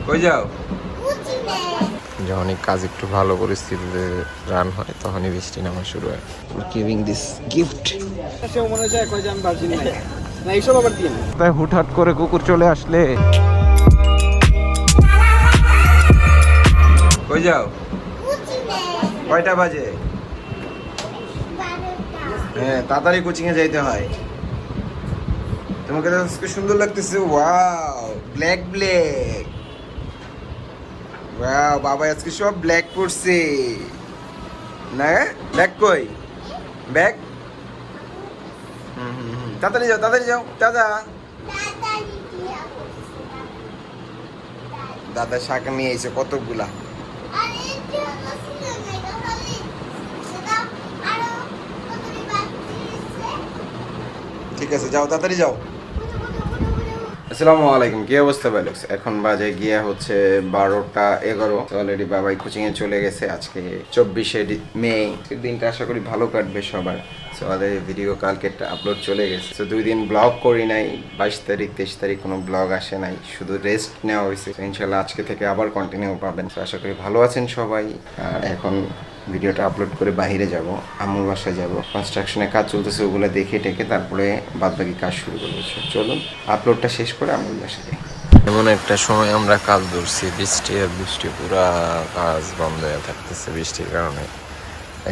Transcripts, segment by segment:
কই যাও? যখনই কাজ একটু ভালো পরিস্থিতিতে রান হয় তখনই বৃষ্টি নামা শুরু হয়। Giving this gift. মনে হচ্ছে কই যে আমি বাজি নাই না এইসব আবার দিন তাই হুটহাট করে কুকুর চলে আসলে কই যাও? কয়টা বাজে? হ্যাঁ তাড়াতাড়ি কোচিং এ যাইতে হয়। তোমাকে তো আজকে সুন্দর লাগতেছে। Wow black black. ওয়াও বাবা আজকে সব ব্ল্যাক পড়ছে না? ব্যাগ কই? ব্যাগ তাড়াতাড়ি যাও তাড়াতাড়ি যাও। দাদা দাদা শাক নিয়ে এসে কতগুলা। ঠিক আছে যাও তাড়াতাড়ি যাও। আসসালামু আলাইকুম, কি অবস্থা ভাই? এখন বাজে গিয়া হচ্ছে 12টা 11। অলরেডি বাবাই কোচিং এ চলে গেছে। আজকে 24শে মে। দিনটা আশা করি ভালো কাটবে সবার। সো আমাদের ভিডিও কালকে আপলোড চলে গেছে। তো 2 দিন ব্লগ করি নাই। 22 তারিখ 23 তারিখ কোনো ব্লগ আসে নাই, শুধু রেস্ট নেওয়া হয়েছে। ইনশাল্লাহ আজকে থেকে আবার কন্টিনিউ পাবেন। তো আশা করি ভালো আছেন সবাই। আর এখন ভিডিওটা আপলোড করে বাইরে যাব, আম্মুর বাসায় যাব। কনস্ট্রাকশনে কাজ চলতেছে, ওগুলো দেখে টেকে তারপরে বাদবাকি কাজ শুরু করবো। চলুন আপলোডটা শেষ করে আম্মুর বাসায় যাই। এমন একটা সময় আমরা কাজ ধরছি, বৃষ্টি আর বৃষ্টি, পুরা কাজ বন্ধ হয়ে থাকতেছে বৃষ্টির কারণে।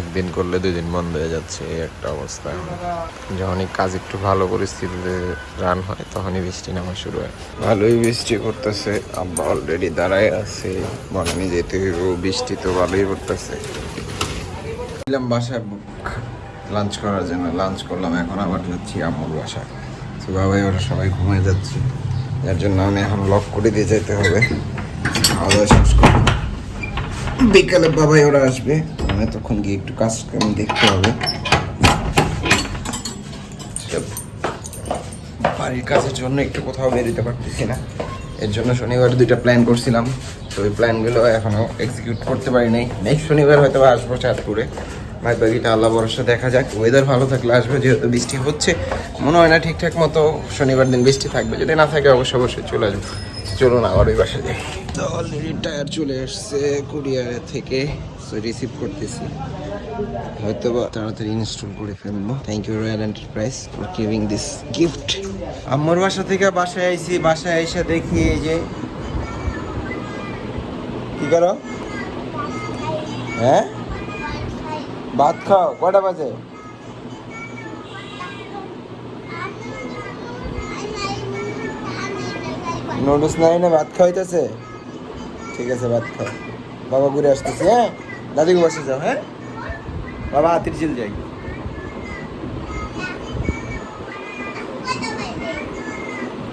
একদিন করলে 2 দিন বন্ধ হয়ে যাচ্ছে, এই একটা অবস্থা। যখনই কাজ একটু ভালো পরিস্থিতিতে রান হয় তখনই বৃষ্টি নামা শুরু হয়। ভালোই বৃষ্টি করতেছে, আব্বা অলরেডি দাঁড়ায় আছে, বনানি যেতে হইব। বৃষ্টি তো ভালোই করতেছে। বাসায় লাঞ্চ করার জন্য লাঞ্চ করলাম, এখন আবার যাচ্ছি আম্মুর বাসায়। তো বাবাই ওরা সবাই ঘুমিয়ে যাচ্ছে, যার জন্য আমি এখন লক করে দিয়ে যেতে হবে। খাওয়া দাওয়া শেষ করবো, বিকালে বাবাই ওরা আসবে। আমি তখন গিয়ে একটু কাজ দেখতে হবে। বাড়ির কাজের জন্য একটু কোথাও বেরোতে পারতেছি না। এর জন্য শনিবার 2টা প্ল্যান করছিলাম, তো ওই প্ল্যানগুলো এখনও এক্সিকিউট করতে পারি নাই। নেক্সট শনিবার হয়তো আসবো চাঁদপুরে। বাকিটা আল্লাহ ভরসা, দেখা যাক। ওয়েদার ভালো থাকলে আসবে, যেহেতু বৃষ্টি হচ্ছে মনে হয় না ঠিকঠাক মতো শনিবার দিন বৃষ্টি থাকবে। যদি না থাকে অবশ্যই চলে আসবো। চলুন আবার ওই বাসায় যাই। তো অলরেডি টায়ার চলে আসছে কুরিয়ার থেকে, সো রিসিভ করতেছি। হয়তো বা তাড়াতাড়ি ইনস্টল করে ফেলবো। Thank you royal enterprise for giving this gift. আম্মুর বাসা থেকে বাসায় আইছি, বাসায় এসে দেখি এই যে কি করো? হ্যাঁ ভাত খাও? কটা বাজে? নুডলস নাই না, ভাত খাওয়াইতেছে? ঠিক আছে ভাত খাও। বাবা ঘুরে আসতেছে। হ্যাঁ দাদিকে বসে যাও। হ্যাঁ বাবা হাতির ঝিল যাই।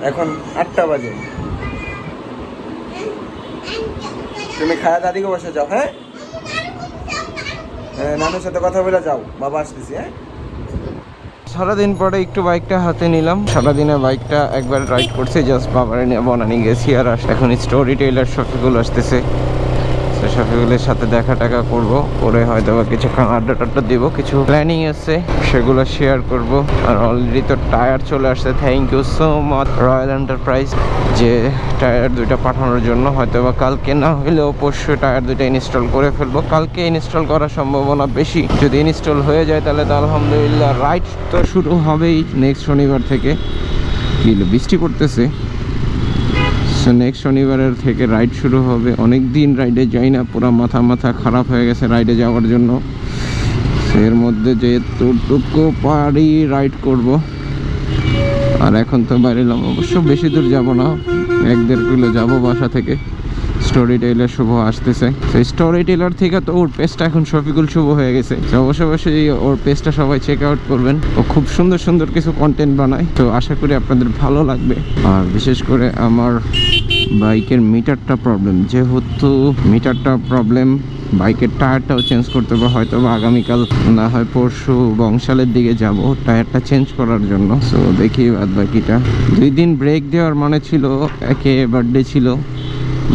এখন 8টা বাজে। তুমি খায়া দাদিকে বসে যাও। হ্যাঁ নানুর সাথে কথা বলে যাও, বাবা আসতেছি। হ্যাঁ সারাদিন পরে একটু বাইকটা হাতে নিলাম। সারাদিনে বাইকটা একবার রাইড করছি, জাস্ট বাবারে নিয়ে বনানি গেছি। আর এখন স্টোরি টেইলার শফিকুল আসতেছে, শফিকুলের সাথে দেখা টাকা করবো, করে হয়তো বা কিছু আড্ডা টাড্ডা দিব। কিছু প্ল্যানিং আছে, সেগুলো শেয়ার করব। আর অলরেডি তো টায়ার চলে আসছে। Thank you so much royal enterprise, যে টায়ার 2টা পাঠানোর জন্য। হয়তো বা কালকে না হলেও পরশু টায়ার 2টা ইনস্টল করে ফেলবো। কালকে ইনস্টল করার সম্ভাবনা বেশি। যদি ইনস্টল হয়ে যায় তাহলে তো আলহামদুলিল্লাহ। রাইড তো শুরু হবেই নেক্সট শনিবার থেকে। কি বৃষ্টি পড়তেছে, নেক্সট শনিবারের থেকে রাইড শুরু হবে। অনেক দিন রাইডে যাই না, পুরো মাথা খারাপ হয়ে গেছে রাইডে যাওয়ার জন্য। এর মধ্যে যেটুকু পারি রাইড করব। আর এখন তো বেরোলাম, অবশ্য বেশি দূর যাব না, 1-1.5 কিলো যাবো বাসা থেকে। স্টোরি টেইলার শুভ আসতেছে। সেই স্টোরি টেইলার থেকে তো ওর পেজটা এখন শফিকুল শুভ হয়ে গেছে। অবশ্যই ওর পেজটা সবাই চেক আউট করবেন। ও খুব সুন্দর সুন্দর কিছু কন্টেন্ট বানায়, তো আশা করি আপনাদের ভালো লাগবে। আর বিশেষ করে আমার বাইকের মিটারটা প্রবলেম, যেহেতু মিটারটা প্রবলেম, বাইকের টায়ারটাও চেঞ্জ করতে হবে। হয়তো বা আগামীকাল না হয় পরশু বংশালের দিকে যাব টায়ারটা চেঞ্জ করার জন্য। সো দেখি বাদ বাকিটা। 2 দিন ব্রেক দেওয়ার মানে ছিল, একে বার্থডে ছিল,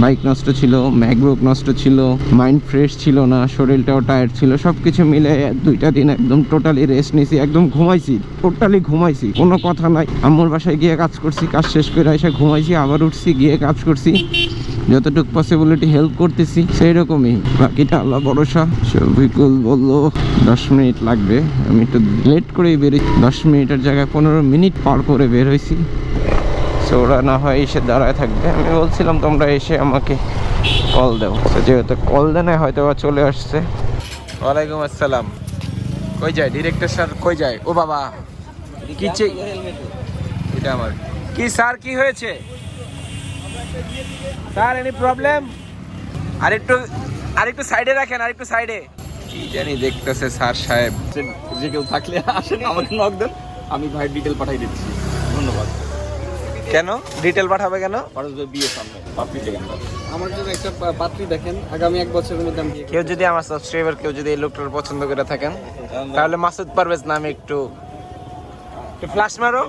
বাইক নষ্ট ছিল, ম্যাকবুক নষ্ট ছিল, মাইন্ড ফ্রেশ ছিল না, শরীরটাও টায়ার্ড ছিল। সব কিছু মিলে 2টা দিন একদম টোটালি রেস্ট নিয়েছি, একদম ঘুমাইছি, টোটালি ঘুমাইছি, কোনো কথা নাই। আম্মুর বাসায় গিয়ে কাজ করছি, কাজ শেষ করে এসে ঘুমাইছি, আবার উঠছি, গিয়ে কাজ করছি। যতটুকু পসিবিলিটি হেল্প করতেছি সেই রকমই, বাকিটা আল্লাহ ভরসা। শফিকুল বললো 10 মিনিট লাগবে, আমি একটু লেট করেই বেরোই, 10 মিনিটের জায়গায় 15 মিনিট পার করে বের হয়েছি। সো ওরা না হয় এসে দাঁড়ায় থাকবে, আমি বলছিলাম তোমরা এসে আমাকে কল দাও। যেহেতু কল দেয় না হয়তো বা চলে আসছে। ওয়ালাইকুম আসসালাম। কই যায় ডিরেক্টর স্যার, কই যায়? ও বাবা কি এটা আমার কি স্যার, কি হয়েছে স্যার? Any problem? আরেকটু সাইডে রাখেন, আরেকটু সাইডে। কি জানি দেখতেছে স্যার সাহেব। যে কেউ থাকলে আসেন, আমাকে নক দেন, আমি ভাই ডিটেল পাঠিয়ে দিচ্ছি। ধন্যবাদ। কেন ডিটেল পাঠাবে কেন? বিয়ে সামনে পাত্রী দেখেন, আমার জন্য একটা পাত্রী দেখেন, আগামী 1 বছরের মধ্যে আমি কেউ যদি আমার সাবস্ক্রাইবার কেউ যদি এই লোকটার পছন্দ করে থাকেন তাহলে মাসুদ পারভেজ নামে একটু ফ্ল্যাশ মারো।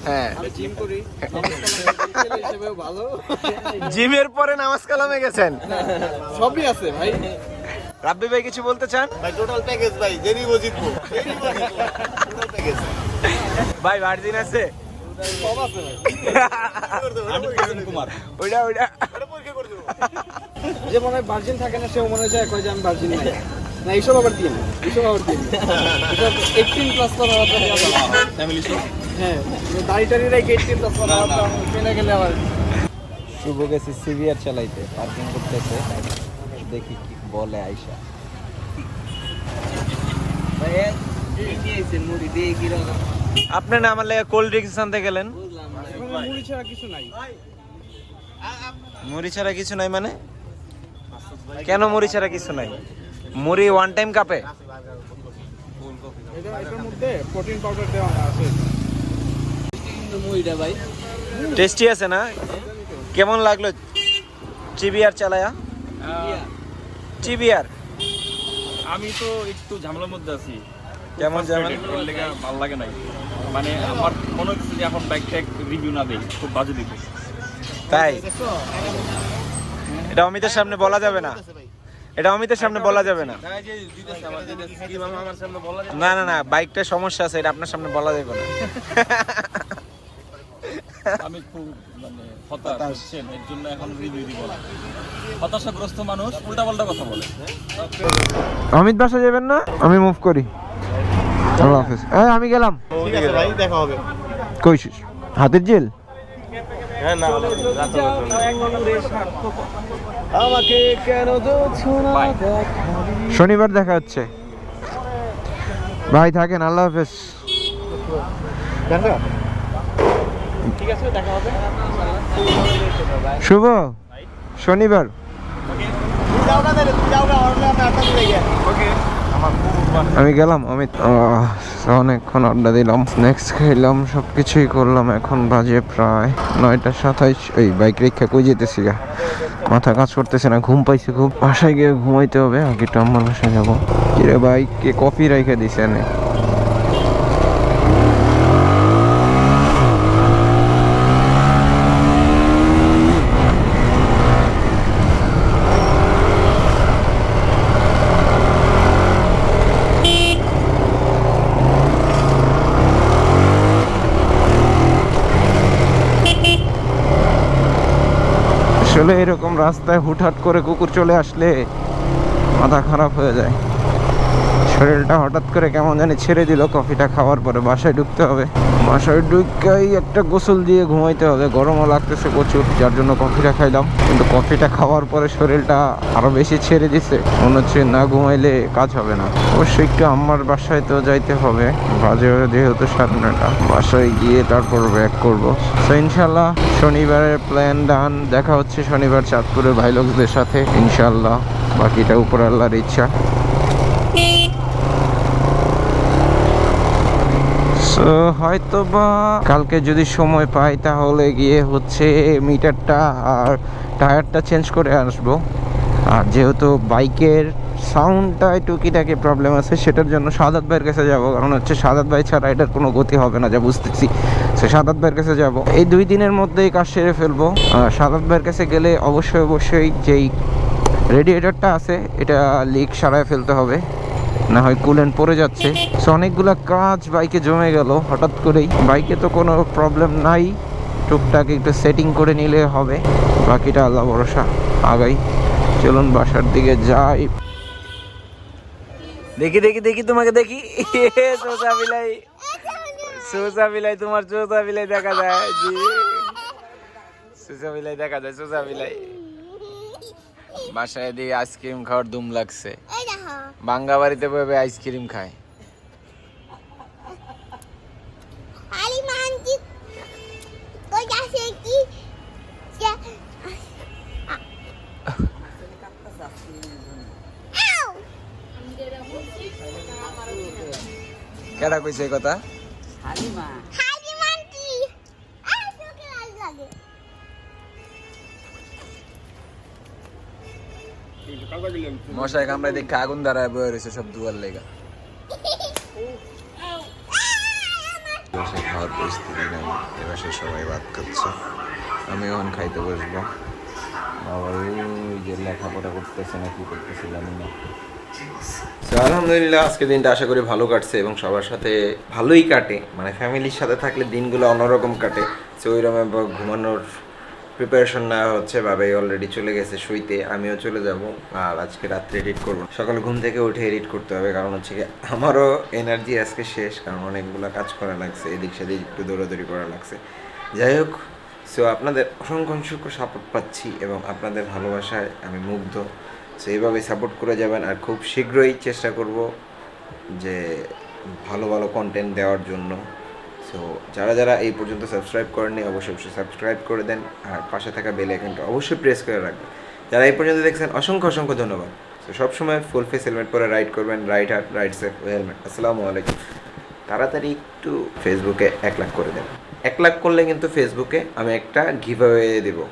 হ্যাঁ জিম করি, হিসেবেও ভালো। জিমের পরে নামাজ কালামে গেছেন? সবই আছে ভাই। রাব্বি ভাই কিছু বলতে চান? ভাই টোটাল প্যাকেজ ভাই, দেরি বুঝিতবো টোটাল প্যাকেজ ভাই ভার্জিন আছে? সব আছে ভাই। কুমার ওইটা পরীক্ষা করে দেবো। যে মনে হয় ভার্জিন থাকে না, সেও মনে হয় কয় যে আমি ভার্জিন নাই। না এইসব আবার দিন, এইসব আবার দিন। এটা 18+ কথাবার্তা দেওয়া যাবে। Family show. হ্যাঁ, দাড়ি টাড়ি রেখে 18+ কথাবার্তা পেলে গেলে আবার। শুভ গেছে সিভিআর চালাইতে, পার্কিং করতেছে, দেখি কি বলে আইসা। আপনি না আমার লেগে কোল্ড ড্রিঙ্কস আনতে গেলেন? মুড়ি ছাড়া কিছু নাই। মুড়ি ছাড়া কিছু নাই মানে? কেন মুড়ি ছাড়া কিছু নাই? মুড়ি ওয়ান টাইম কাপে? এটার মধ্যে প্রোটিন পাউডার দেওয়া আছে। মুড়িটা ভাই টেস্টি আছে না? কেমন লাগলো চিবিআর চালায়া? চিবিআর আমি তো একটু ঝামেলার মধ্যে আছি। কেমন যেমন? ভালো লাগে নাই, মানে আমার মনে হচ্ছে যে এখন বাইক ট্যাগ রিভিউ না দেই, খুব বাজে দিবে। তাই? এটা অমিতের সামনে বলা যাবে না, এটা অমিতের সামনে বলা যাবে না। না না না, বাইকটার সমস্যা আছে, এটা আপনার সামনে বলা যাবে না। আমি খুব মানে হতাশ, এর জন্য এখন রিভিউ দিব না। হতাশাগ্রস্ত মানুষ উল্টাপাল্টা কথা বলে। অমিত বাসা যাবেন না? আমি মুভ করি। আল্লাহ হাফেজ। আমি গেলাম। ঠিক আছে ভাই, দেখা হবে। কইছিস হাতের জেল? হ্যাঁ না, আমাকে কেন দোছো না? শনিবার দেখা হচ্ছে ভাই, থাকেন, আল্লাহ হাফেজ। ঠিক আছে, দেখা হবে। শুভ শনিবার। আমি গেলাম অমিত, অনেকক্ষণ আড্ডা দিলাম, স্ন্যাক্স খাইলাম, সবকিছুই করলাম। এখন বাজে প্রায় 9:27। ওই বাইক রেখা কই যেতেছি গা, মাথা কাজ করতেছে না, ঘুম পাইছে খুব। বাসায় গিয়ে ঘুমাইতে হবে, আগে একটু আমার বাসায় যাবো। কিরে বাইক কে কফি রেখে দিছে এনে? আসলে এরকম রাস্তায় হুটহাট করে কুকুর চলে আসলে মাথা খারাপ হয়ে যায়। শরীরটা হঠাৎ করে কেমন জানি ছেড়ে দিল কফিটা খাওয়ার পরে। বাসায় ঢুকতে হবে, বাসায় ঢুকাই একটা গোসল দিয়ে ঘুমাইতে হবে। গরমও লাগতেছে প্রচুর, যার জন্য কফিটা খাইলাম। কিন্তু কফিটা খাওয়ার পরে শরীরটা আরো বেশি ছেড়ে দিছে, মনে হচ্ছে না ঘুমাইলে কাজ হবে না। অবশ্যই একটু আমার বাসায় তো যাইতে হবে, বাজে যেহেতু 9:30। বাসায় গিয়ে তারপর ব্যাক করবো। তো ইনশাল্লাহ শনিবারের প্ল্যান ডান। দেখা হচ্ছে শনিবার চাঁদপুরের ভাই লোকদের সাথে ইনশাল্লাহ। বাকিটা উপর আল্লাহর ইচ্ছা। হয়তো বা কালকে যদি সময় পাই তাহলে গিয়ে হচ্ছে মিটারটা আর টায়ারটা চেঞ্জ করে আসবো। আর যেহেতু বাইকের সাউন্ডটায় টুকিটাকি প্রবলেম আছে, সেটার জন্য সাদাত ভাইয়ের কাছে যাবো। কারণ হচ্ছে সাদাত ভাই ছাড়া এটার কোনো গতি হবে না, যা বুঝতেছি। সে সাদাত ভাইয়ের কাছে যাবো, এই 2 দিনের মধ্যেই কাজ সেরে ফেলবো। সাদাত ভাইয়ের কাছে গেলে অবশ্যই যেই রেডিয়েটরটা আছে এটা লিক সারায় ফেলতে হবে, না হয় কুলেন্ট পড়ে যাচ্ছে। সো অনেকগুলো কাজ বাইকে জমে গেল হঠাৎ করেই। বাইকে তো কোনো প্রবলেম নাই, টুকটাক একটু সেটিং করে নিলে হবে, বাকিটা আল্লাহ ভরসা। আগাই, চলুন বাসার দিকে যাই। দেখি দেখি দেখি তোমাকে দেখি, সোজা বিলাই, সোজা বিলাই, তোমার সোজা বিলাই দেখা যায় জি, সোজা বিলাই দেখা যায়, সোজা বিলাই। বাসায় দিয়ে আইসক্রিম খাওয়ার দুম লাগছে, বাঙ্গা বাড়িতে বসে আইসক্রিম খায়। কেডা কইছে এই কথা? মশাই কামড়ায় দেখে আগুন দাঁড়ায় বয়ে রয়েছে সব দুয়ার লেগা। খাওয়ার পরিস্থিতি নাই, এবার সে সবাই ভাত খাচ্ছে, আমি এখন খাইতে বসবো। বাবা ওই যে লেখাপড়া করতেছে না কি করতেছে জানি না। আলহামদুলিল্লাহ আজকে দিনটা আশা করি ভালো কাটছে এবং সবার সাথে ভালোই কাটে, মানে ফ্যামিলির সাথে থাকলে দিনগুলো অন্যরকম কাটে। সো ওইরকম ঘুমানোর প্রিপারেশন নেওয়া হচ্ছে। বাবাই অলরেডি চলে গেছে শুইতে, আমিও চলে যাব। আর আজকে রাত্রে এডিট করবো, সকালে ঘুম থেকে উঠে এডিট করতে হবে, কারণ হচ্ছে কি আমারও এনার্জি আজকে শেষ, কারণ অনেকগুলো কাজ করা লাগছে, এদিক সেদিক একটু দৌড়াদৌড়ি করা লাগছে। যাই হোক, সো আপনাদের অসংখ্য সাপোর্ট পাচ্ছি এবং আপনাদের ভালোবাসায় আমি মুগ্ধ। সো এইভাবেই সাপোর্ট করে যাবেন, আর খুব শীঘ্রই চেষ্টা করব যে ভালো ভালো কন্টেন্ট দেওয়ার জন্য। সো যারা যারা এই পর্যন্ত সাবস্ক্রাইব করেননি অবশ্যই সাবস্ক্রাইব করে দেন, আর পাশে থাকা বেল আইকনটা অবশ্যই প্রেস করে রাখবেন। যারা এই পর্যন্ত দেখছেন অসংখ্য ধন্যবাদ। তো সবসময় ফুল ফেস হেলমেট পরে রাইড করবেন, ride heart, ride safe, helmet. আসসালামু আলাইকুম। তাড়াতাড়ি একটু ফেসবুকে 1 লাখ করে দেন। 1 লাখ করলে কিন্তু ফেসবুকে আমি একটা গিভঅ্যাওয়ে দেবো।